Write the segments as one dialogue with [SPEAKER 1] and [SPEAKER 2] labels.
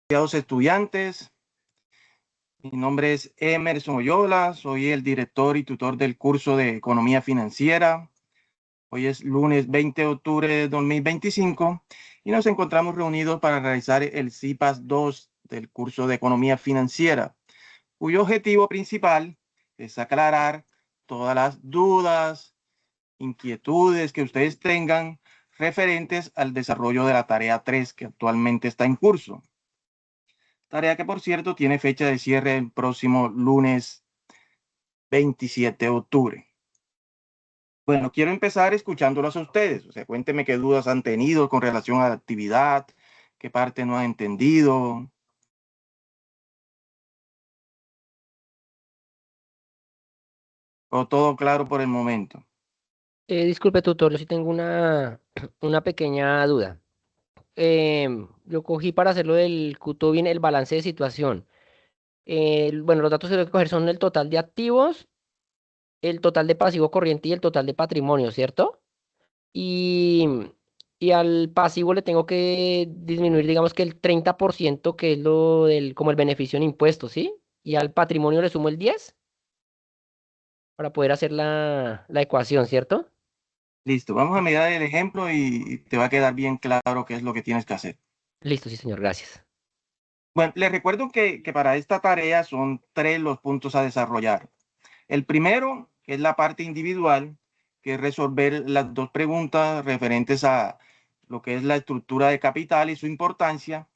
[SPEAKER 1] Estudiantes, mi nombre es Emerson Oyola, soy el director y tutor del curso de Economía Financiera. Hoy es lunes 20 de octubre de 2025 y nos encontramos reunidos para realizar el CIPAS 2 del curso de Economía Financiera, cuyo objetivo principal es aclarar todas las dudas, inquietudes que ustedes tengan referentes al desarrollo de la tarea 3 que actualmente está en curso. Tarea que, por cierto, tiene fecha de cierre el próximo lunes 27 de octubre. Bueno, quiero empezar escuchándolos a ustedes. O sea, cuéntenme qué dudas han tenido con relación a la actividad, qué parte no han entendido. O todo claro por el momento.
[SPEAKER 2] Disculpe, tutor, yo sí tengo una pequeña duda. Yo cogí para hacerlo del QTO bien el balance de situación. Bueno, los datos que tengo que coger son el total de activos, el total de pasivo corriente y el total de patrimonio, ¿cierto? Y, y al pasivo le tengo que disminuir, digamos que el 30%, que es lo del, como el beneficio en impuestos, ¿sí? Y al patrimonio le sumo el 10 para poder hacer la ecuación, ¿cierto?
[SPEAKER 1] Listo, vamos a mirar el ejemplo y te va a quedar bien claro qué es lo que tienes que hacer.
[SPEAKER 2] Listo, sí, señor, gracias.
[SPEAKER 1] Bueno, les recuerdo que para esta tarea son 3 los puntos a desarrollar. El primero, que es la parte individual, que es resolver las 2 preguntas referentes a lo que es la estructura de capital y su importancia.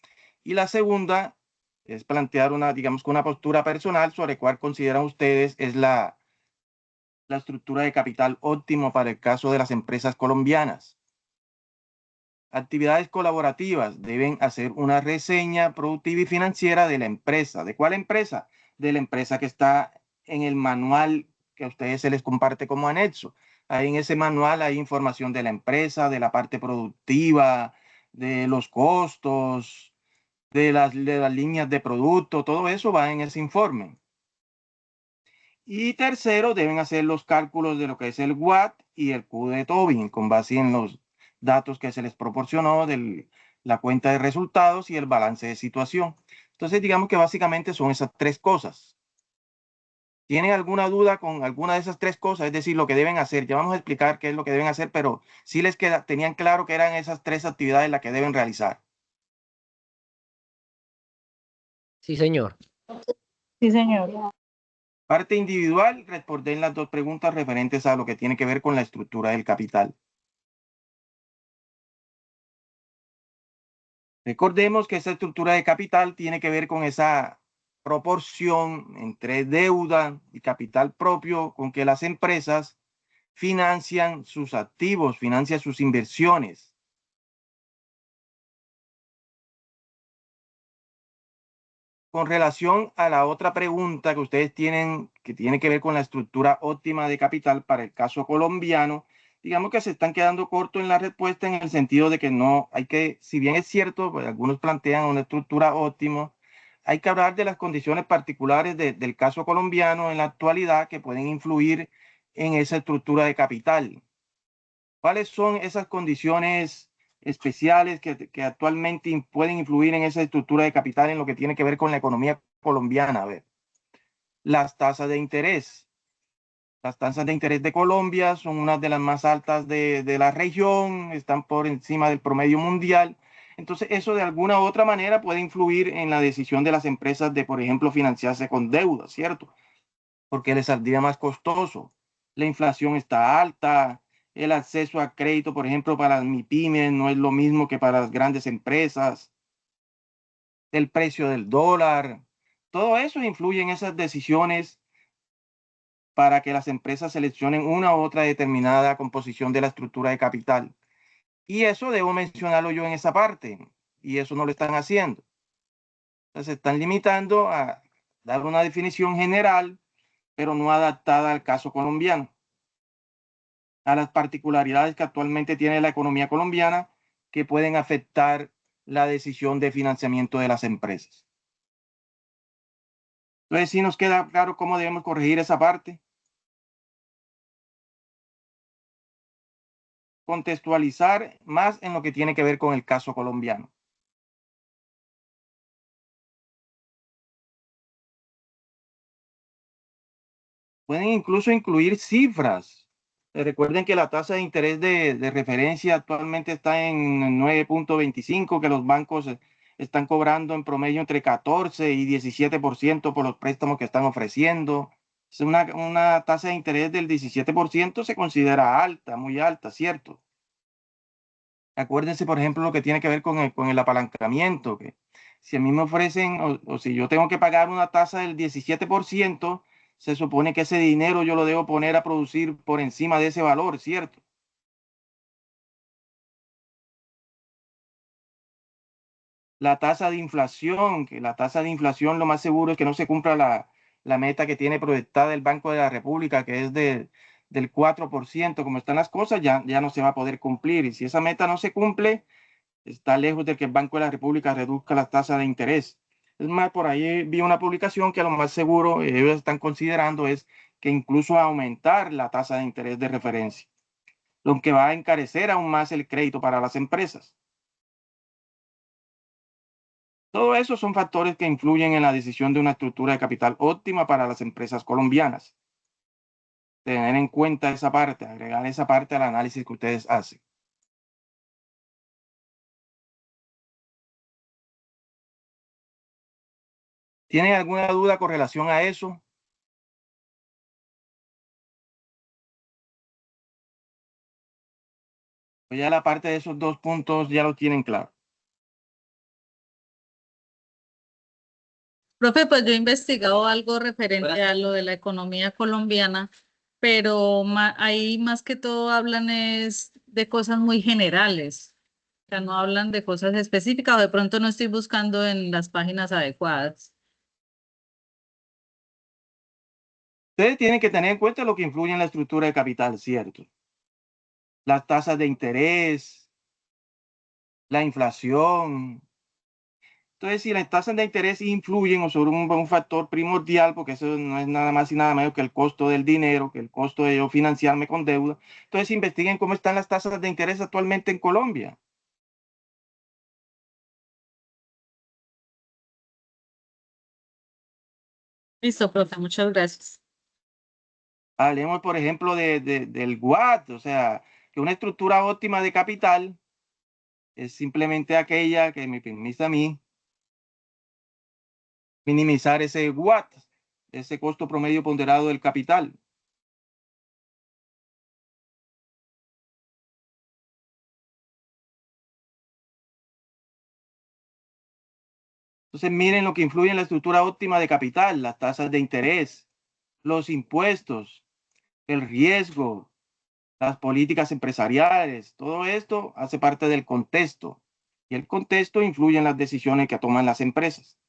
[SPEAKER 1] Y la segunda es plantear una, digamos, una postura personal sobre cuál consideran ustedes es la estructura de capital óptimo para el caso de las empresas colombianas. Actividades colaborativas deben hacer una reseña productiva y financiera de la empresa. ¿De cuál empresa? De la empresa que está en el manual que a ustedes se les comparte como anexo. Ahí en ese manual hay información de la empresa, de la parte productiva, de los costos, de las líneas de producto, todo eso va en ese informe. Y tercero, deben hacer los cálculos de lo que es el WAT y el Q de Tobin con base en los datos que se les proporcionó de la cuenta de resultados y el balance de situación. Entonces, digamos que básicamente son esas 3 cosas. ¿Tienen alguna duda con alguna de esas 3 cosas? Es decir, lo que deben hacer. Ya vamos a explicar qué es lo que deben hacer, pero sí les tenían claro que eran esas 3 actividades las que deben realizar.
[SPEAKER 2] Sí, señor.
[SPEAKER 3] Sí, señor.
[SPEAKER 1] Parte individual, responder las 2 preguntas referentes a lo que tiene que ver con la estructura del capital. Recordemos que esa estructura de capital tiene que ver con esa proporción entre deuda y capital propio con que las empresas financian sus activos, financian sus inversiones. Con relación a la otra pregunta que ustedes tienen, que tiene que ver con la estructura óptima de capital para el caso colombiano, digamos que se están quedando cortos en la respuesta en el sentido de que no hay que, si bien es cierto, pues algunos plantean una estructura óptima, hay que hablar de las condiciones particulares del caso colombiano en la actualidad que pueden influir en esa estructura de capital. ¿Cuáles son esas condiciones especiales que actualmente pueden influir en esa estructura de capital en lo que tiene que ver con la economía colombiana? A ver, las tasas de interés. Las tasas de interés de Colombia son una de las más altas de la región, están por encima del promedio mundial. Entonces, eso de alguna u otra manera puede influir en la decisión de las empresas de, por ejemplo, financiarse con deuda, ¿cierto? Porque les saldría más costoso. La inflación está alta, el acceso a crédito, por ejemplo, para las MIPYMES no es lo mismo que para las grandes empresas, el precio del dólar, todo eso influye en esas decisiones para que las empresas seleccionen una u otra determinada composición de la estructura de capital. Y eso debo mencionarlo yo en esa parte, y eso no lo están haciendo. Entonces, se están limitando a dar una definición general, pero no adaptada al caso colombiano, a las particularidades que actualmente tiene la economía colombiana que pueden afectar la decisión de financiamiento de las empresas. Entonces, sí nos queda claro cómo debemos corregir esa parte. Contextualizar más en lo que tiene que ver con el caso colombiano. Pueden incluso incluir cifras. Recuerden que la tasa de interés de referencia actualmente está en 9.25, que los bancos están cobrando en promedio entre 14 y 17% por los préstamos que están ofreciendo. Es una tasa de interés del 17% se considera alta, muy alta, ¿cierto? Acuérdense, por ejemplo, lo que tiene que ver con el apalancamiento, que si a mí me ofrecen o si yo tengo que pagar una tasa del 17%, se supone que ese dinero yo lo debo poner a producir por encima de ese valor, ¿cierto? La tasa de inflación, que la tasa de inflación lo más seguro es que no se cumpla la meta que tiene proyectada el Banco de la República, que es del 4%. Como están las cosas, ya no se va a poder cumplir. Y si esa meta no se cumple, está lejos de que el Banco de la República reduzca las tasas de interés. Es más, por ahí vi una publicación que lo más seguro ellos están considerando es que incluso aumentar la tasa de interés de referencia, lo que va a encarecer aún más el crédito para las empresas. Todo eso son factores que influyen en la decisión de una estructura de capital óptima para las empresas colombianas. Tener en cuenta esa parte, agregar esa parte al análisis que ustedes hacen. ¿Tienen alguna duda con relación a eso? Pues ya la parte de esos dos puntos ya lo tienen claro.
[SPEAKER 3] Profe, pues yo he investigado algo referente a lo de la economía colombiana, pero ahí más que todo hablan es de cosas muy generales. O sea, no hablan de cosas específicas o de pronto no estoy buscando en las páginas adecuadas.
[SPEAKER 1] Ustedes tienen que tener en cuenta lo que influye en la estructura de capital, ¿cierto? Las tasas de interés, la inflación. Entonces, si las tasas de interés influyen o sobre un factor primordial, porque eso no es nada más y nada menos que el costo del dinero, que el costo de yo financiarme con deuda, entonces investiguen cómo están las tasas de interés actualmente en Colombia.
[SPEAKER 3] Listo, profe, muchas gracias.
[SPEAKER 1] Hablemos, por ejemplo, del GUAT, o sea, que una estructura óptima de capital es simplemente aquella que me permite a mí minimizar ese GUAT, ese costo promedio ponderado del capital. Entonces, miren lo que influye en la estructura óptima de capital, las tasas de interés, los impuestos, el riesgo, las políticas empresariales, todo esto hace parte del contexto y el contexto influye en las decisiones que toman las empresas.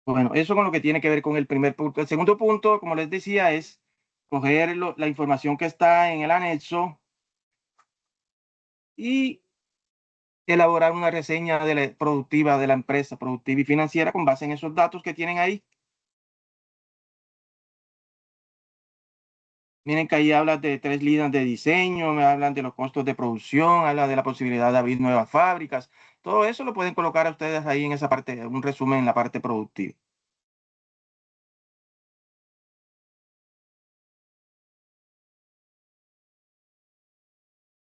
[SPEAKER 1] Bueno, eso con lo que tiene que ver con el primer punto. El segundo punto, como les decía, es coger la información que está en el anexo y elaborar una reseña productiva de la empresa, productiva y financiera, con base en esos datos que tienen ahí. Miren que ahí habla de 3 líneas de diseño, me hablan de los costos de producción, habla de la posibilidad de abrir nuevas fábricas. Todo eso lo pueden colocar a ustedes ahí en esa parte, un resumen en la parte productiva.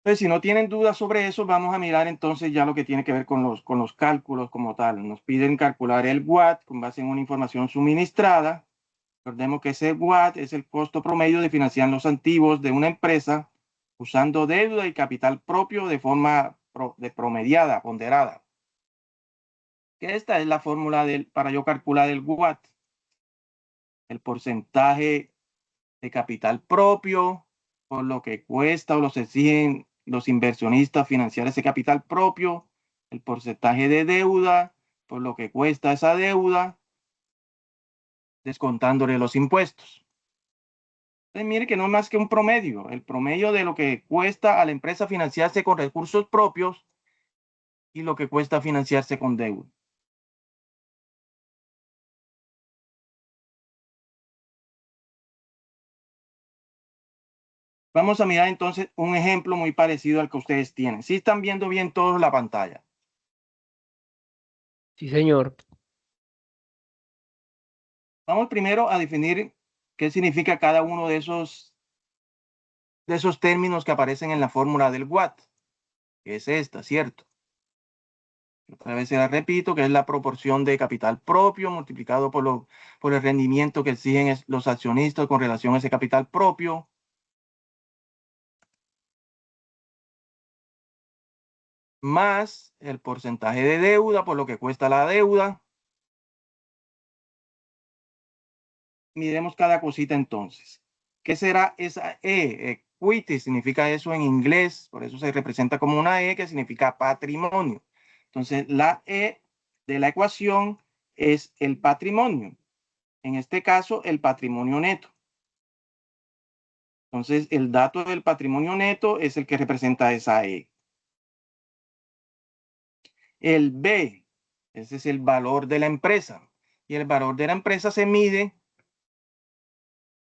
[SPEAKER 1] Entonces, si no tienen dudas sobre eso, vamos a mirar entonces ya lo que tiene que ver con los cálculos como tal. Nos piden calcular el WAT con base en una información suministrada. Recordemos que ese WAT es el costo promedio de financiar los activos de una empresa usando deuda y capital propio de forma promediada, ponderada. Que esta es la fórmula para yo calcular el WAT, el porcentaje de capital propio, por lo que cuesta o los exigen los inversionistas financiar ese capital propio, el porcentaje de deuda, por lo que cuesta esa deuda, descontándole los impuestos. Entonces, mire que no es más que un promedio, el promedio de lo que cuesta a la empresa financiarse con recursos propios y lo que cuesta financiarse con deuda. Vamos a mirar entonces un ejemplo muy parecido al que ustedes tienen. Si están viendo bien todos la pantalla.
[SPEAKER 2] Sí, señor.
[SPEAKER 1] Vamos primero a definir qué significa cada uno de esos términos que aparecen en la fórmula del WAT, que es esta, ¿cierto? Otra vez se la repito, que es la proporción de capital propio multiplicado por el rendimiento que exigen los accionistas con relación a ese capital propio, más el porcentaje de deuda por lo que cuesta la deuda. Miremos cada cosita entonces. ¿Qué será esa E? Equity significa eso en inglés, por eso se representa como una E que significa patrimonio. Entonces, la E de la ecuación es el patrimonio. En este caso, el patrimonio neto. Entonces, el dato del patrimonio neto es el que representa esa E. El B, ese es el valor de la empresa. Y el valor de la empresa se mide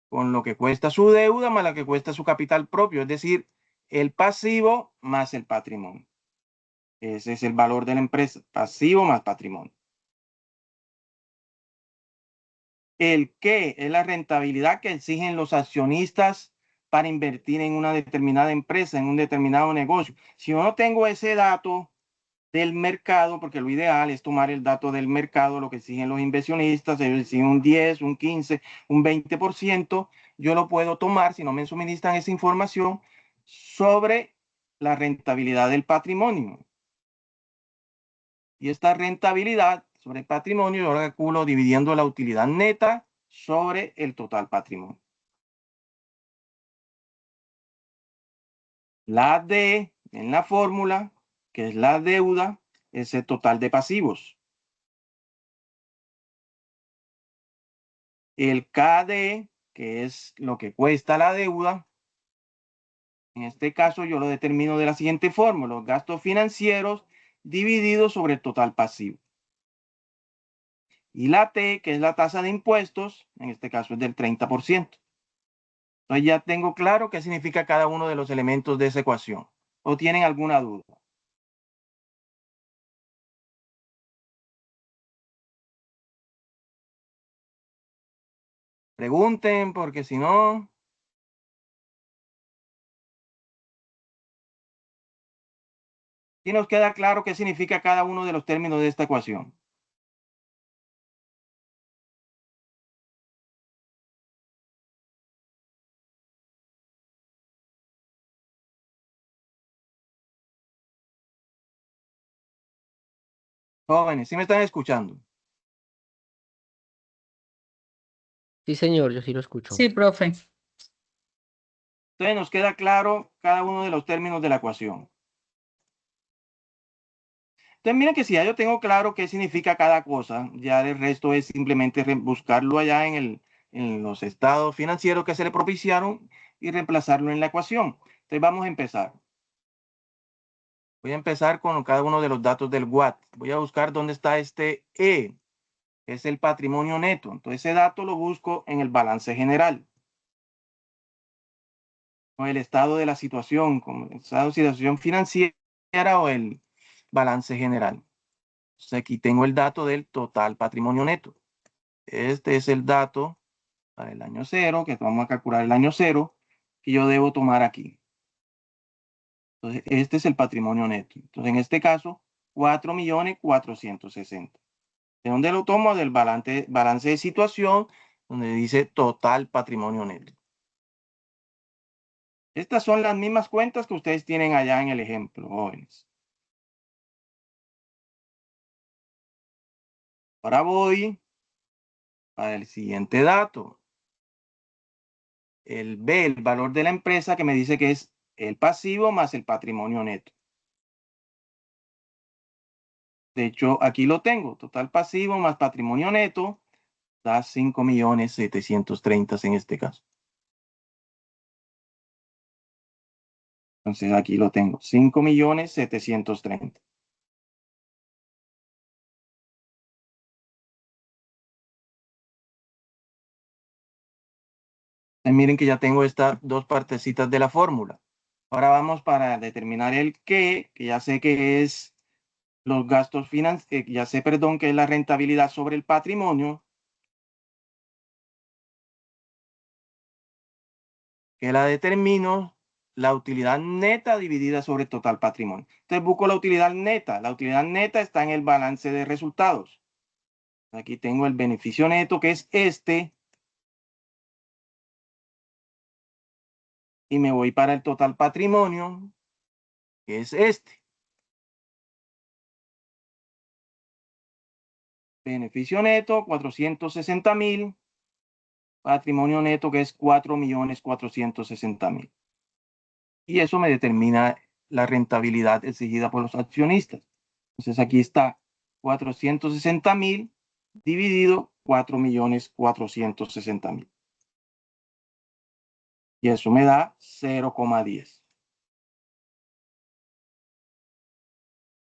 [SPEAKER 1] con lo que cuesta su deuda más lo que cuesta su capital propio, es decir, el pasivo más el patrimonio. Ese es el valor de la empresa, pasivo más patrimonio. El qué es la rentabilidad que exigen los accionistas para invertir en una determinada empresa, en un determinado negocio. Si yo no tengo ese dato del mercado, porque lo ideal es tomar el dato del mercado, lo que exigen los inversionistas, ellos exigen un 10, un 15, un 20%, yo lo puedo tomar si no me suministran esa información sobre la rentabilidad del patrimonio. Y esta rentabilidad sobre el patrimonio yo la calculo dividiendo la utilidad neta sobre el total patrimonio. La D en la fórmula, que es la deuda, es el total de pasivos. El KD, que es lo que cuesta la deuda, en este caso yo lo determino de la siguiente forma: los gastos financieros divididos sobre el total pasivo. Y la T, que es la tasa de impuestos, en este caso es del 30%. Entonces ya tengo claro qué significa cada uno de los elementos de esa ecuación. ¿O tienen alguna duda? Pregunten, porque si no... ¿Y nos queda claro qué significa cada uno de los términos de esta ecuación? Jóvenes, ¿sí me están escuchando?
[SPEAKER 2] Sí, señor, yo sí lo escucho.
[SPEAKER 3] Sí, profe.
[SPEAKER 1] Entonces nos queda claro cada uno de los términos de la ecuación. Entonces miren que si ya yo tengo claro qué significa cada cosa, ya el resto es simplemente buscarlo allá en los estados financieros que se le propiciaron y reemplazarlo en la ecuación. Entonces vamos a empezar. Voy a empezar con cada uno de los datos del WAT. Voy a buscar dónde está este E, que es el patrimonio neto. Entonces ese dato lo busco en el balance general, o el estado de la situación, como el estado de situación financiera o el balance general. Entonces aquí tengo el dato del total patrimonio neto. Este es el dato para el año cero, que vamos a calcular el año cero, que yo debo tomar aquí. Entonces, este es el patrimonio neto. Entonces, en este caso, 4.460.000. ¿De dónde lo tomo? Del balance de situación, donde dice total patrimonio neto. Estas son las mismas cuentas que ustedes tienen allá en el ejemplo, jóvenes. Ahora voy para el siguiente dato. El B, el valor de la empresa, que me dice que es el pasivo más el patrimonio neto. De hecho, aquí lo tengo. Total pasivo más patrimonio neto da 5.730.000 en este caso. Entonces aquí lo tengo. 5.730.000. Miren que ya tengo estas dos partecitas de la fórmula. Ahora vamos para determinar el qué, que ya sé que es los gastos financieros, ya sé, perdón, que es la rentabilidad sobre el patrimonio, que la determino la utilidad neta dividida sobre el total patrimonio. Entonces busco la utilidad neta. La utilidad neta está en el balance de resultados. Aquí tengo el beneficio neto, que es este. Y me voy para el total patrimonio, que es este. Beneficio neto, 460,000. Patrimonio neto, que es 4,460,000. Y eso me determina la rentabilidad exigida por los accionistas. Entonces aquí está 460,000 dividido 4,460,000. Y eso me da 0,10.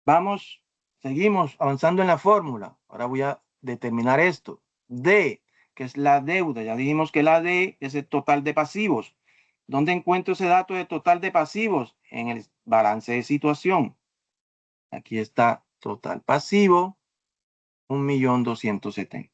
[SPEAKER 1] Vamos, seguimos avanzando en la fórmula. Ahora voy a determinar esto. D, que es la deuda. Ya dijimos que la D es el total de pasivos. ¿Dónde encuentro ese dato de total de pasivos? En el balance de situación. Aquí está total pasivo, 1,270,000.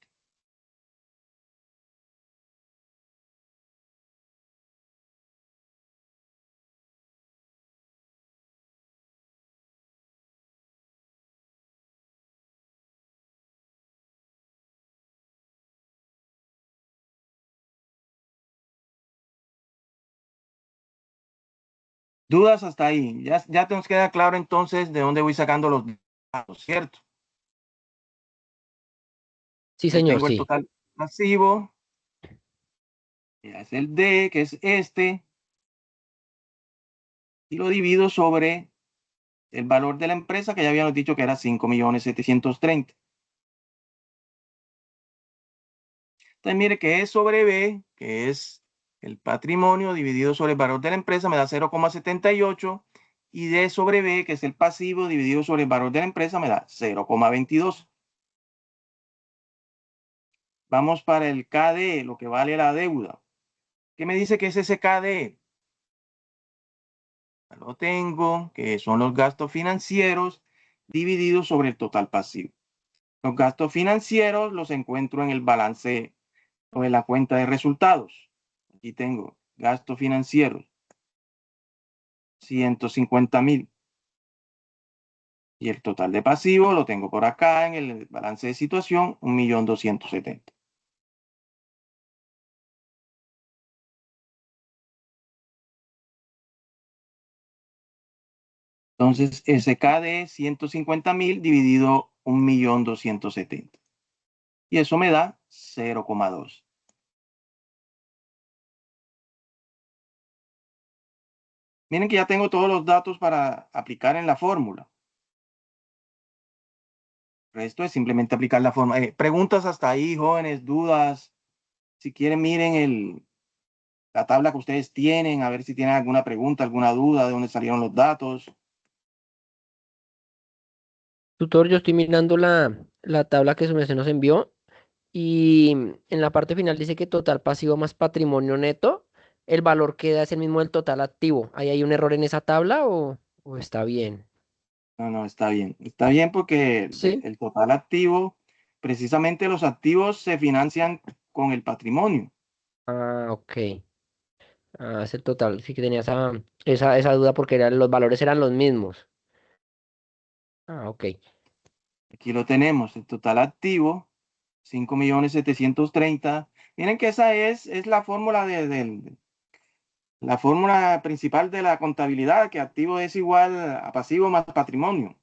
[SPEAKER 1] ¿Dudas hasta ahí? Ya te nos queda claro entonces de dónde voy sacando los datos, ¿cierto?
[SPEAKER 2] Sí,
[SPEAKER 1] Entonces
[SPEAKER 2] señor,
[SPEAKER 1] tengo el
[SPEAKER 2] sí.
[SPEAKER 1] total pasivo, que es el D, que es este, y lo divido sobre el valor de la empresa, que ya habíamos dicho que era 5,730,000. Entonces mire que E sobre B, que es el patrimonio dividido sobre el valor de la empresa, me da 0,78, y D sobre B, que es el pasivo dividido sobre el valor de la empresa, me da 0,22. Vamos para el KD, lo que vale la deuda. ¿Qué me dice que es ese KD? Lo tengo, que son los gastos financieros divididos sobre el total pasivo. Los gastos financieros los encuentro en el balance o en la cuenta de resultados. Aquí tengo gastos financieros, 150,000. Y el total de pasivo lo tengo por acá en el balance de situación, 1,270,000. Entonces, SKD 150,000 dividido 1,270,000. Y eso me da 0,2. Miren que ya tengo todos los datos para aplicar en la fórmula. El resto es simplemente aplicar la fórmula. Preguntas hasta ahí, jóvenes, dudas. Si quieren, miren la tabla que ustedes tienen, a ver si tienen alguna pregunta, alguna duda de dónde salieron los datos.
[SPEAKER 2] Tutor, yo estoy mirando la tabla que su merced nos envió y en la parte final dice que total pasivo más patrimonio neto, el valor que da es el mismo del total activo. ¿Ahí hay un error en esa tabla o está bien?
[SPEAKER 1] No, no, está bien. Está bien porque
[SPEAKER 2] Sí.
[SPEAKER 1] el total activo, precisamente los activos se financian con el patrimonio.
[SPEAKER 2] Ah, ok. Ah, es el total. Sí que tenía esa duda porque los valores eran los mismos. Ah, ok.
[SPEAKER 1] Aquí lo tenemos, el total activo, 5,730,000. Miren que esa es la fórmula la fórmula principal de la contabilidad, que activo es igual a pasivo más patrimonio.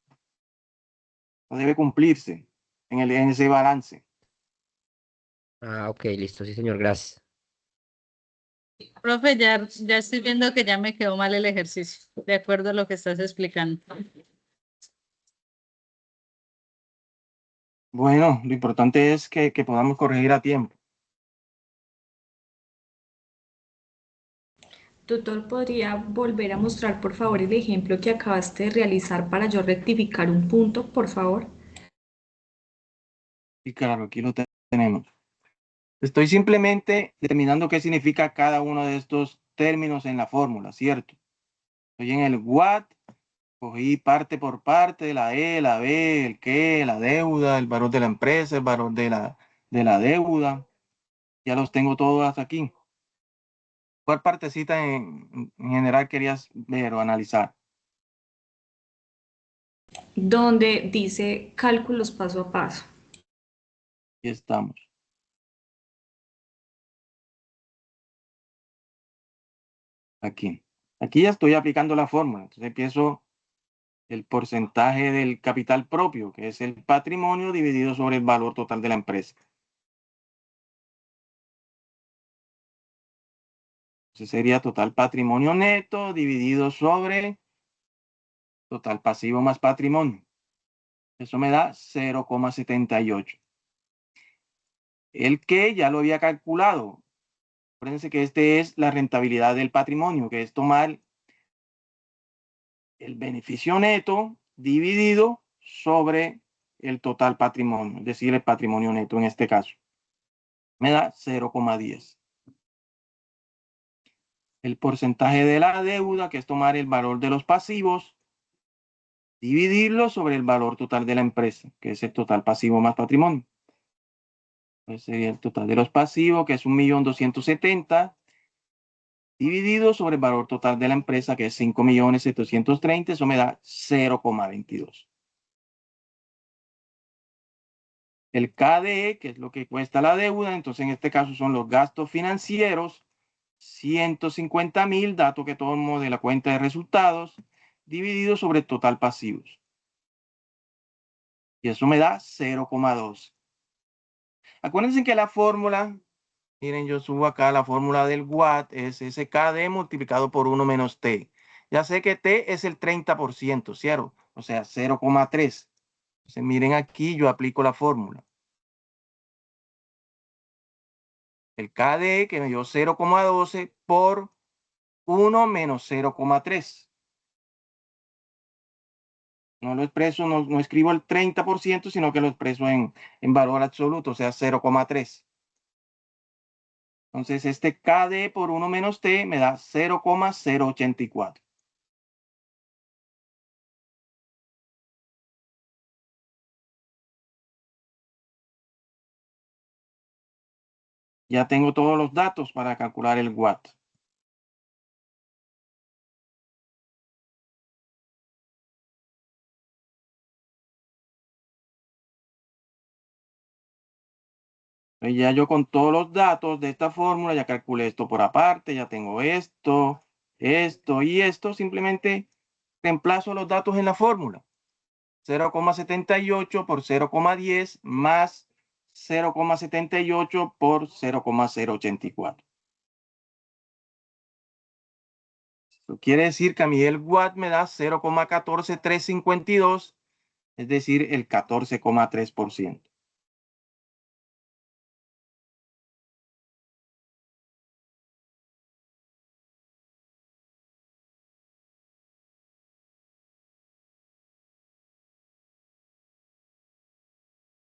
[SPEAKER 1] No debe cumplirse en ese balance.
[SPEAKER 2] Ah, ok, listo, sí, señor, gracias.
[SPEAKER 3] Profe, ya estoy viendo que ya me quedó mal el ejercicio, de acuerdo a lo que estás explicando.
[SPEAKER 1] Bueno, lo importante es que podamos corregir a tiempo.
[SPEAKER 4] Tutor, ¿podría volver a mostrar por favor el ejemplo que acabaste de realizar para yo rectificar un punto, por favor?
[SPEAKER 1] Y claro, aquí lo tenemos. Estoy simplemente determinando qué significa cada uno de estos términos en la fórmula, ¿cierto? Estoy en el what Cogí parte por parte, la E, la B, el qué, la deuda, el valor de la empresa, el valor de la deuda. Ya los tengo todos hasta aquí. ¿Cuál partecita en general querías ver o analizar?
[SPEAKER 4] Donde dice cálculos paso a paso.
[SPEAKER 1] Aquí estamos. Aquí. Aquí ya estoy aplicando la fórmula. Entonces empiezo el porcentaje del capital propio, que es el patrimonio dividido sobre el valor total de la empresa. Entonces sería total patrimonio neto dividido sobre total pasivo más patrimonio. Eso me da 0,78. El que ya lo había calculado. Acuérdense que este es la rentabilidad del patrimonio, que es tomar el beneficio neto dividido sobre el total patrimonio, es decir, el patrimonio neto en este caso. Me da 0,10. El porcentaje de la deuda, que es tomar el valor de los pasivos, dividirlo sobre el valor total de la empresa, que es el total pasivo más patrimonio. Pues sería el total de los pasivos, que es 1.270.000, dividido sobre el valor total de la empresa, que es 5.730.000, eso me da 0,22. El KDE, que es lo que cuesta la deuda, entonces en este caso son los gastos financieros, 150.000, dato que tomo de la cuenta de resultados, dividido sobre el total pasivos. Y eso me da 0,2. Acuérdense que la fórmula, miren, yo subo acá la fórmula del Watt, es ese KD multiplicado por 1 menos T. Ya sé que T es el 30%, ¿cierto? O sea, 0,3. Entonces, miren aquí, yo aplico la fórmula. El KD que me dio 0,12 por 1 menos 0,3. No lo expreso, no escribo el 30%, sino que lo expreso en valor absoluto, o sea, 0,3. Entonces, este KD por 1 menos T me da 0,084. Ya tengo todos los datos para calcular el watt. Entonces, ya yo con todos los datos de esta fórmula, ya calculé esto por aparte, ya tengo esto, esto y esto. Simplemente reemplazo los datos en la fórmula. 0,78 por 0,10 más 0,78 por 0,084. Eso quiere decir que a mí el watt me da 0,14352, es decir, el 14,3%.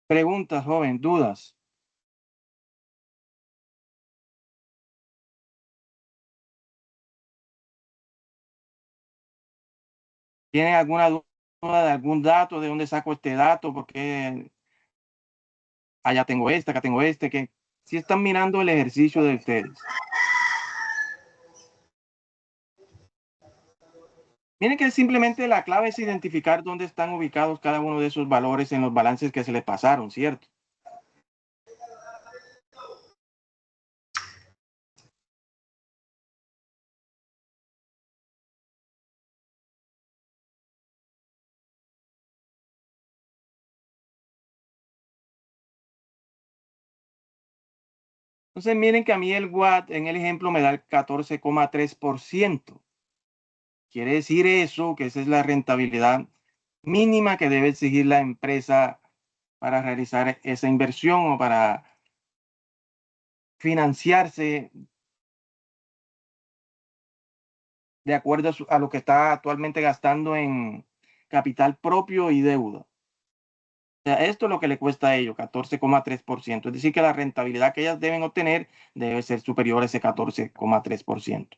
[SPEAKER 1] Preguntas, joven, dudas. ¿Tienen alguna duda de algún dato? ¿De dónde saco este dato? Porque allá tengo este, acá tengo este, que si están mirando el ejercicio de ustedes. Miren que simplemente la clave es identificar dónde están ubicados cada uno de esos valores en los balances que se les pasaron, ¿cierto? Entonces miren que a mí el watt en el ejemplo me da el 14,3%. Quiere decir eso, que esa es la rentabilidad mínima que debe exigir la empresa para realizar esa inversión o para financiarse de acuerdo a lo que está actualmente gastando en capital propio y deuda. O sea, esto es lo que le cuesta a ellos, 14,3%. Es decir, que la rentabilidad que ellas deben obtener debe ser superior a ese 14,3%.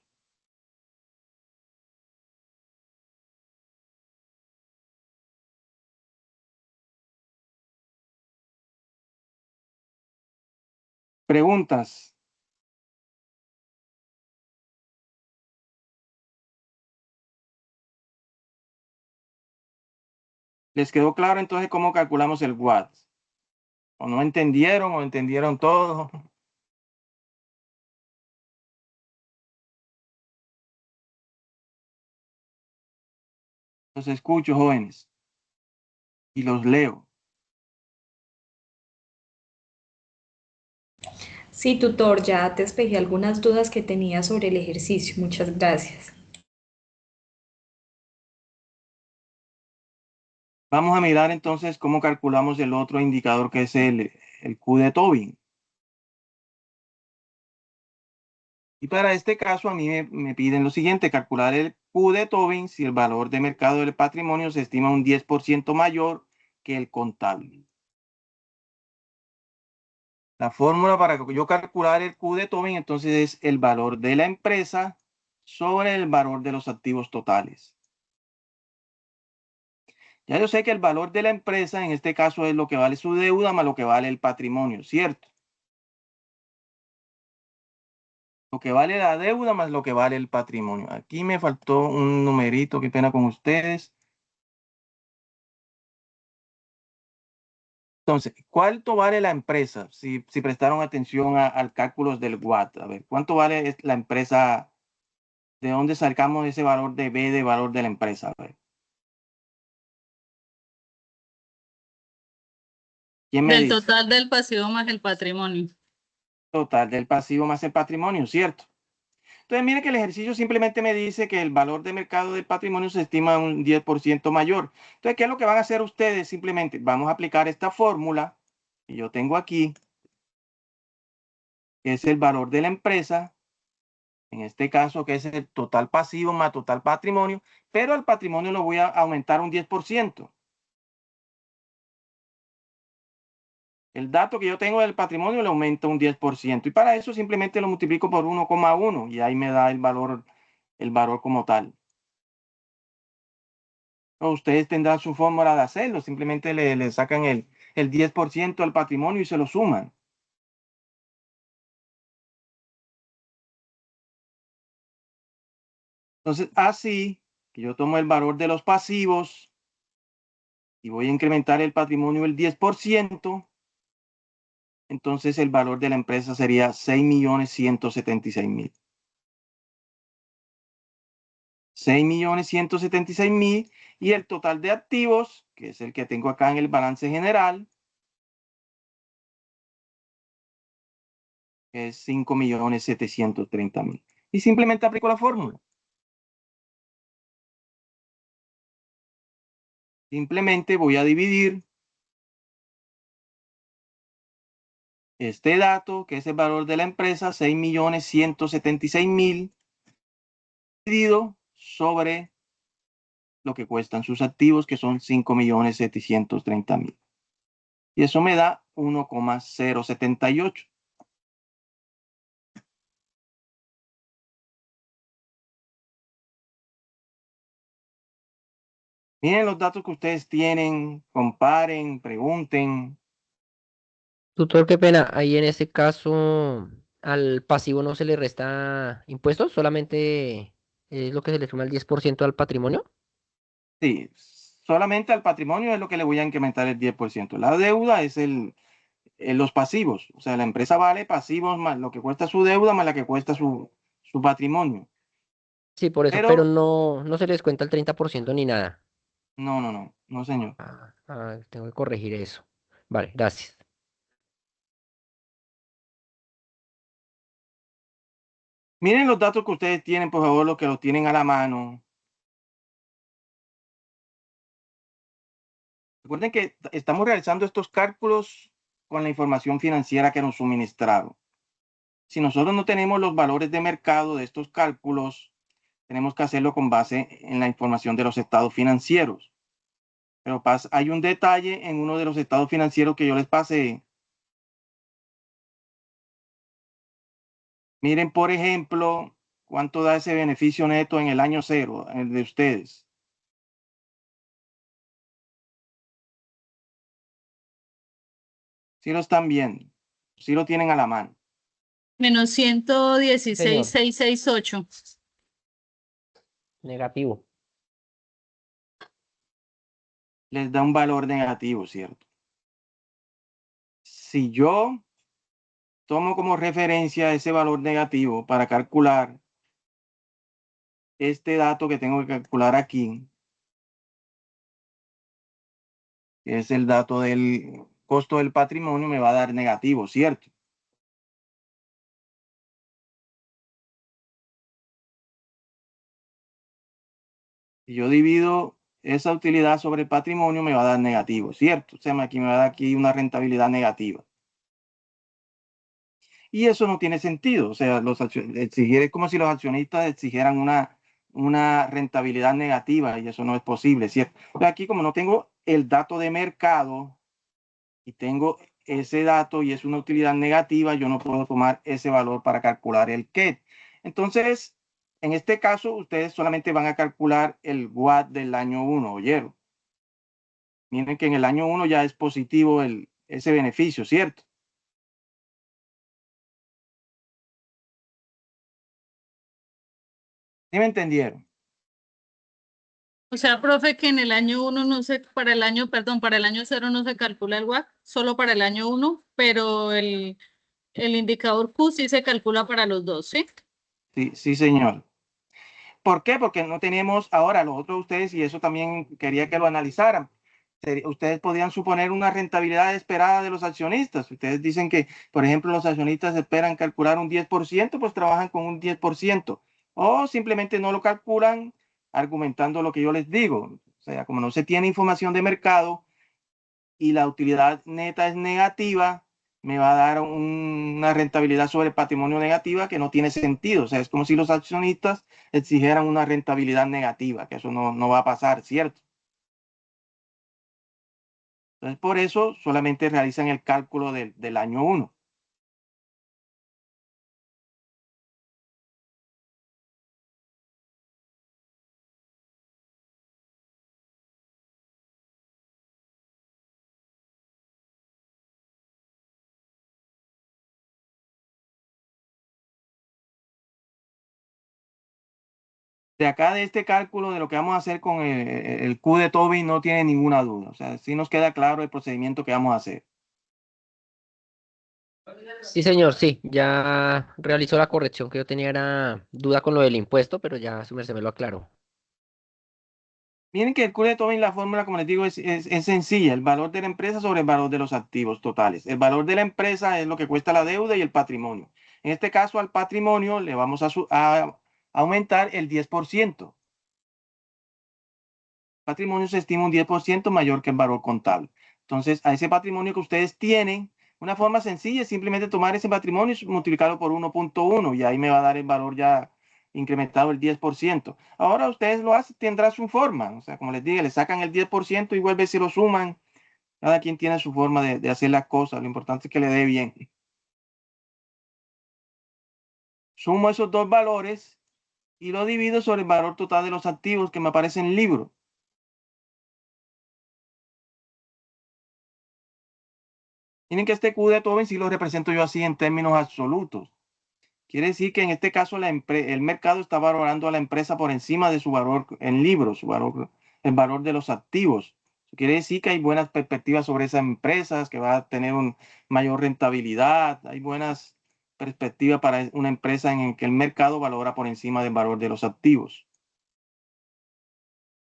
[SPEAKER 1] Preguntas. ¿Les quedó claro entonces cómo calculamos el WAT? ¿O no entendieron o entendieron todo? Los escucho, jóvenes, y los leo.
[SPEAKER 4] Sí, tutor, ya te despejé algunas dudas que tenía sobre el ejercicio. Muchas gracias.
[SPEAKER 1] Vamos a mirar entonces cómo calculamos el otro indicador que es el Q de Tobin. Y para este caso a mí me piden lo siguiente, calcular el Q de Tobin si el valor de mercado del patrimonio se estima un 10% mayor que el contable. La fórmula para yo calcular el Q de Tobin entonces es el valor de la empresa sobre el valor de los activos totales. Ya yo sé que el valor de la empresa en este caso es lo que vale su deuda más lo que vale el patrimonio, ¿cierto? Lo que vale la deuda más lo que vale el patrimonio. Aquí me faltó un numerito, qué pena con ustedes. Entonces, ¿cuánto vale la empresa? Si prestaron atención al cálculo del WAT. A ver, ¿cuánto vale la empresa? ¿De dónde sacamos ese valor de B de valor de la empresa? A ver, ¿quién me
[SPEAKER 3] Del
[SPEAKER 1] dice?
[SPEAKER 3] total del pasivo más el patrimonio.
[SPEAKER 1] Total del pasivo más el patrimonio, ¿cierto? Entonces, mire que el ejercicio simplemente me dice que el valor de mercado del patrimonio se estima un 10% mayor. Entonces, ¿qué es lo que van a hacer ustedes? Simplemente vamos a aplicar esta fórmula que yo tengo aquí, que es el valor de la empresa, en este caso, que es el total pasivo más total patrimonio, pero al patrimonio lo voy a aumentar un 10%. El dato que yo tengo del patrimonio le aumenta un 10%. Y para eso simplemente lo multiplico por 1,1 y ahí me da el valor como tal. O ustedes tendrán su fórmula de hacerlo, simplemente le sacan el 10% al patrimonio y se lo suman. Entonces, así que yo tomo el valor de los pasivos y voy a incrementar el patrimonio el 10%, entonces el valor de la empresa sería 6.176.000. 6.176.000 y el total de activos, que es el que tengo acá en el balance general, es 5.730.000. Y simplemente aplico la fórmula. Simplemente voy a dividir este dato, que es el valor de la empresa, 6.176.000, dividido sobre lo que cuestan sus activos, que son 5.730.000. Y eso me da 1,078. Miren los datos que ustedes tienen, comparen, pregunten.
[SPEAKER 2] Tutor, qué pena. Ahí en ese caso, al pasivo no se le resta impuestos, solamente es lo que se le suma el 10% al patrimonio.
[SPEAKER 1] Sí, solamente al patrimonio es lo que le voy a incrementar el 10%. La deuda es los pasivos. O sea, la empresa vale pasivos más lo que cuesta su deuda más la que cuesta su patrimonio.
[SPEAKER 2] Sí, por eso, pero
[SPEAKER 1] Pero
[SPEAKER 2] no se les cuenta el 30% ni nada.
[SPEAKER 1] no, señor.
[SPEAKER 2] Tengo que corregir eso. Vale, gracias.
[SPEAKER 1] Miren los datos que ustedes tienen, por favor, los que los tienen a la mano. Recuerden que estamos realizando estos cálculos con la información financiera que nos suministraron. Si nosotros no tenemos los valores de mercado de estos cálculos, tenemos que hacerlo con base en la información de los estados financieros. Pero hay un detalle en uno de los estados financieros que yo les pasé. Miren, por ejemplo, cuánto da ese beneficio neto en el año cero, el de ustedes. Si lo están viendo, si lo tienen a la mano.
[SPEAKER 3] Menos
[SPEAKER 2] Señor,
[SPEAKER 3] 116,668.
[SPEAKER 2] negativo.
[SPEAKER 1] Les da un valor negativo, ¿cierto? Si yo tomo como referencia ese valor negativo para calcular este dato que tengo que calcular aquí, que es el dato del costo del patrimonio, me va a dar negativo, ¿cierto? Si yo divido esa utilidad sobre el patrimonio, me va a dar negativo, ¿cierto? O sea, aquí me va a dar aquí una rentabilidad negativa. Y eso no tiene sentido. O sea, exigir es como si los accionistas exigieran una rentabilidad negativa y eso no es posible, ¿cierto? Pero aquí como no tengo el dato de mercado y tengo ese dato y es una utilidad negativa, yo no puedo tomar ese valor para calcular el QED. Entonces, en este caso, ustedes solamente van a calcular el WAT del año 1, ¿oyeron? Miren que en el año 1 ya es positivo ese beneficio, ¿cierto? ¿Sí me entendieron?
[SPEAKER 3] O sea, profe, que en el año 1 no se, para el año, perdón, para el año 0 no se calcula el WACC, solo para el año 1, pero el indicador Q sí se calcula para los dos, ¿sí?
[SPEAKER 1] Sí, sí, señor. ¿Por qué? Porque no tenemos ahora los otros ustedes, y eso también quería que lo analizaran. Ustedes podían suponer una rentabilidad esperada de los accionistas. Ustedes dicen que, por ejemplo, los accionistas esperan calcular un 10%, pues trabajan con un 10%. O simplemente no lo calculan argumentando lo que yo les digo. O sea, como no se tiene información de mercado y la utilidad neta es negativa, me va a dar una rentabilidad sobre el patrimonio negativa que no tiene sentido. O sea, es como si los accionistas exigieran una rentabilidad negativa, que eso no va a pasar, ¿cierto? Entonces, por eso solamente realizan el cálculo del año 1. De acá de este cálculo de lo que vamos a hacer con el Q de Tobin no tiene ninguna duda. O sea, sí nos queda claro el procedimiento que vamos a hacer.
[SPEAKER 2] Sí, señor, sí, ya realizó la corrección que yo tenía era duda con lo del impuesto, pero ya su merced me lo aclaró.
[SPEAKER 1] Miren que el Q de Tobin, la fórmula, como les digo, es sencilla. El valor de la empresa sobre el valor de los activos totales. El valor de la empresa es lo que cuesta la deuda y el patrimonio. En este caso, al patrimonio le vamos a aumentar el 10%. Patrimonio se estima un 10% mayor que el valor contable. Entonces, a ese patrimonio que ustedes tienen, una forma sencilla es simplemente tomar ese patrimonio y multiplicarlo por 1.1 y ahí me va a dar el valor ya incrementado el 10%. Ahora ustedes lo hacen, tendrá su forma. O sea, como les dije, le sacan el 10% y vuelve si lo suman. Cada quien tiene su forma de hacer las cosas. Lo importante es que le dé bien. Sumo esos dos valores y lo divido sobre el valor total de los activos que me aparece en el libro. Tienen que este Q de Tobin sí lo represento yo así en términos absolutos. Quiere decir que en este caso el mercado está valorando a la empresa por encima de su valor en libros, el valor de los activos. Quiere decir que hay buenas perspectivas sobre esas empresas, que va a tener una mayor rentabilidad. Hay buenas perspectivas para una empresa en que el mercado valora por encima del valor de los activos.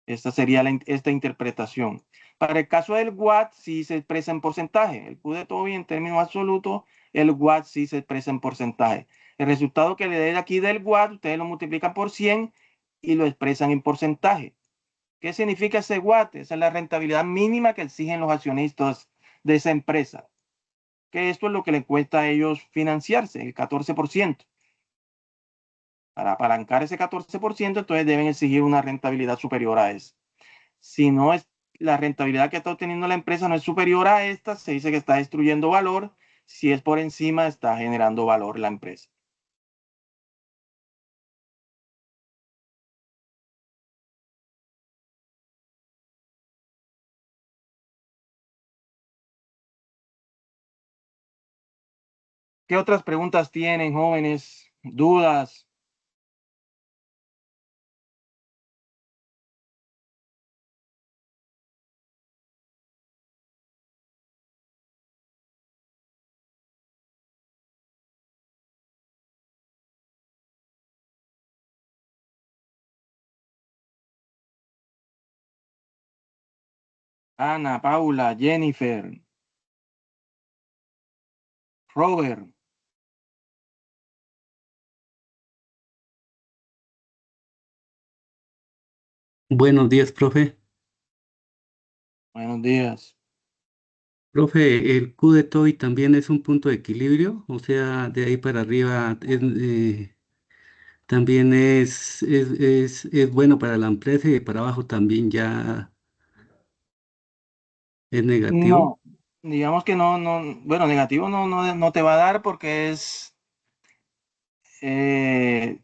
[SPEAKER 1] Esta sería esta interpretación. Para el caso del WAT, sí se expresa en porcentaje. El Q de Tobin en términos absolutos, el WAT sí se expresa en porcentaje. El resultado que le dé aquí del WAT, ustedes lo multiplican por 100 y lo expresan en porcentaje. ¿Qué significa ese WAT? Esa es la rentabilidad mínima que exigen los accionistas de esa empresa. Que esto es lo que le cuesta a ellos financiarse, el 14%. Para apalancar ese 14%, entonces deben exigir una rentabilidad superior a eso. Si no es la rentabilidad que está obteniendo la empresa no es superior a esta, se dice que está destruyendo valor. Si es por encima, está generando valor la empresa. ¿Ok? ¿Qué otras preguntas tienen, jóvenes? ¿Dudas? Ana, Paula, Jennifer, Robert.
[SPEAKER 5] Buenos días, profe.
[SPEAKER 1] Buenos días.
[SPEAKER 5] Profe, ¿el Q de TOEIC también es un punto de equilibrio? O sea, de ahí para arriba también es bueno para la empresa y de para abajo también ya es negativo.
[SPEAKER 1] No, digamos que bueno, negativo no te va a dar porque eh,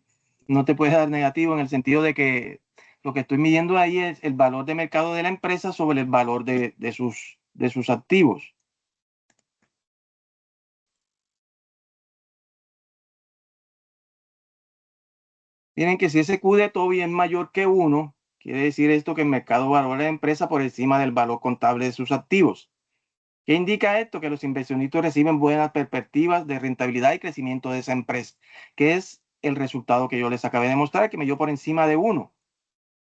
[SPEAKER 1] no te puede dar negativo en el sentido de que lo que estoy midiendo ahí es el valor de mercado de la empresa sobre el valor de sus activos. Miren que si ese Q de Toby es mayor que 1, quiere decir esto que el mercado valora la empresa por encima del valor contable de sus activos. ¿Qué indica esto? Que los inversionistas reciben buenas perspectivas de rentabilidad y crecimiento de esa empresa, que es el resultado que yo les acabé de mostrar, que me dio por encima de 1.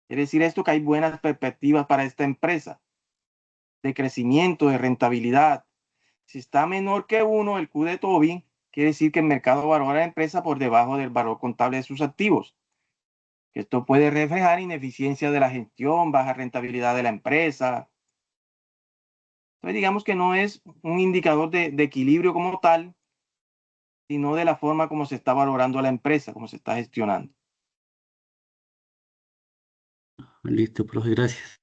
[SPEAKER 1] Quiere decir esto que hay buenas perspectivas para esta empresa de crecimiento, de rentabilidad. Si está menor que 1, el Q de Tobin, quiere decir que el mercado valora la empresa por debajo del valor contable de sus activos. Esto puede reflejar ineficiencia de la gestión, baja rentabilidad de la empresa. Entonces, digamos que no es un indicador de equilibrio como tal, sino de la forma como se está valorando la empresa, cómo se está gestionando.
[SPEAKER 5] Listo, profe, gracias.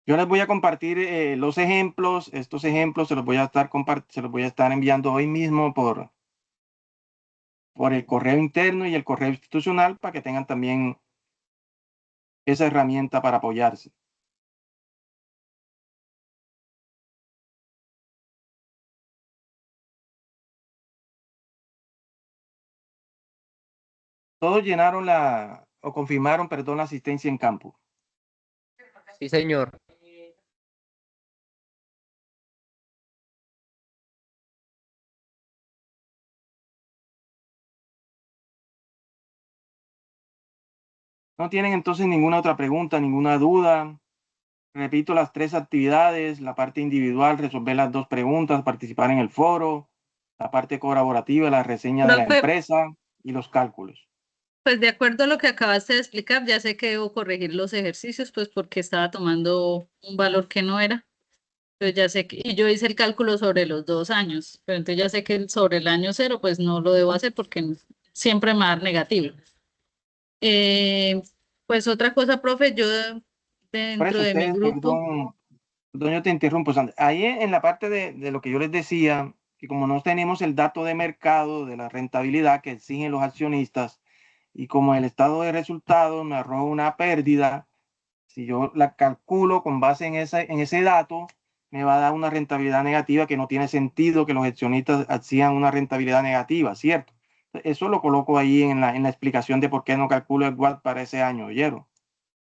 [SPEAKER 1] Yo les voy a compartir los ejemplos. Estos ejemplos se los voy a estar enviando hoy mismo por el correo interno y el correo institucional para que tengan también esa herramienta para apoyarse. Todos llenaron o confirmaron, perdón, la asistencia en campo.
[SPEAKER 2] Sí, señor.
[SPEAKER 1] No tienen entonces ninguna otra pregunta, ninguna duda. Repito las 3 actividades: la parte individual, resolver las 2 preguntas, participar en el foro; la parte colaborativa, la reseña de la
[SPEAKER 3] Profe,
[SPEAKER 1] empresa y los cálculos.
[SPEAKER 3] pues de acuerdo a lo que acabaste de explicar, ya sé que debo corregir los ejercicios, pues porque estaba tomando un valor que no era. Entonces ya sé que, y yo hice el cálculo sobre los 2 años, pero entonces ya sé que sobre el año 0, pues no lo debo hacer porque siempre me va a dar negativo. Pues otra cosa, profe, yo
[SPEAKER 1] Por
[SPEAKER 3] dentro
[SPEAKER 1] eso
[SPEAKER 3] de mi
[SPEAKER 1] ustedes,
[SPEAKER 3] grupo,
[SPEAKER 1] perdón, yo te interrumpo, Sandra. Ahí en la parte de lo que yo les decía, que como no tenemos el dato de mercado de la rentabilidad que exigen los accionistas, y como el estado de resultados me arroja una pérdida, si yo la calculo con base en ese dato, me va a dar una rentabilidad negativa, que no tiene sentido que los accionistas exijan una rentabilidad negativa, ¿cierto? Eso lo coloco ahí en la explicación de por qué no calculo el WACC para ese año, ¿oyeron?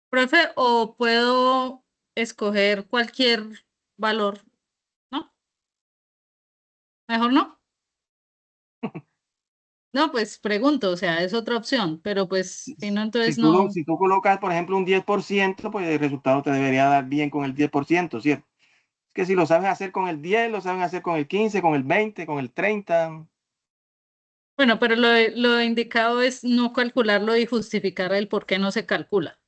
[SPEAKER 3] profe, o puedo escoger cualquier valor, ¿no? Mejor no. No, pues pregunto, o sea, es otra opción, pero pues si no, entonces no.
[SPEAKER 1] Si tú colocas, por ejemplo, un 10%, pues el resultado te debería dar bien con el 10%, ¿cierto? Es que si lo sabes hacer con el 10, lo saben hacer con el 15, con el 20, con el 30.
[SPEAKER 3] Bueno, pero lo indicado es no calcularlo y justificar el por qué no se calcula.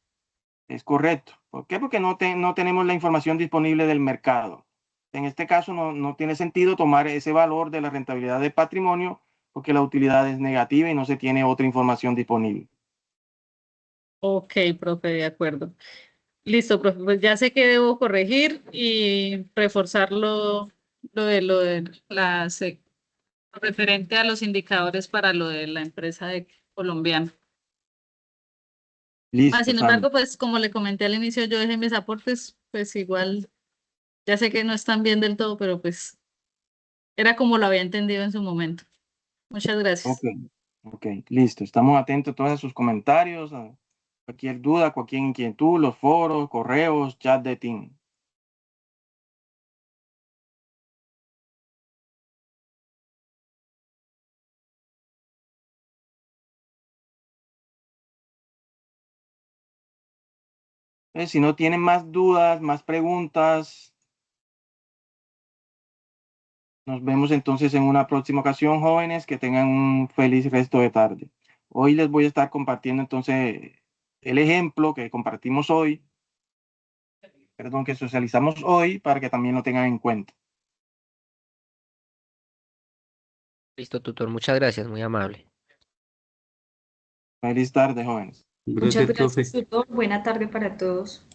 [SPEAKER 1] Es correcto. ¿Por qué? Porque no tenemos la información disponible del mercado. En este caso no tiene sentido tomar ese valor de la rentabilidad del patrimonio, porque la utilidad es negativa y no se tiene otra información disponible.
[SPEAKER 3] Ok, profe, de acuerdo. Listo, profe, pues ya sé que debo corregir y reforzar lo de referente a los indicadores para lo de la empresa colombiana.
[SPEAKER 1] Listo,
[SPEAKER 3] Sin
[SPEAKER 1] Sandra.
[SPEAKER 3] embargo, pues como le comenté al inicio, yo dejé mis aportes, pues igual Ya sé que no están bien del todo, pero pues era como lo había entendido en su momento. Muchas gracias.
[SPEAKER 1] Ok, ok, listo. Estamos atentos a todos sus comentarios, a cualquier duda, cualquier inquietud, los foros, correos, chat de Team. Si no tienen más dudas, más preguntas, nos vemos entonces en una próxima ocasión, jóvenes, que tengan un feliz resto de tarde. Hoy les voy a estar compartiendo entonces el ejemplo que compartimos hoy, perdón, que socializamos hoy para que también lo tengan en cuenta.
[SPEAKER 2] Listo, tutor, muchas gracias, muy amable.
[SPEAKER 1] Feliz tarde, jóvenes.
[SPEAKER 4] Muchas
[SPEAKER 5] Gracias,
[SPEAKER 4] gracias,
[SPEAKER 5] profe.
[SPEAKER 4] tutor. Buena tarde para todos.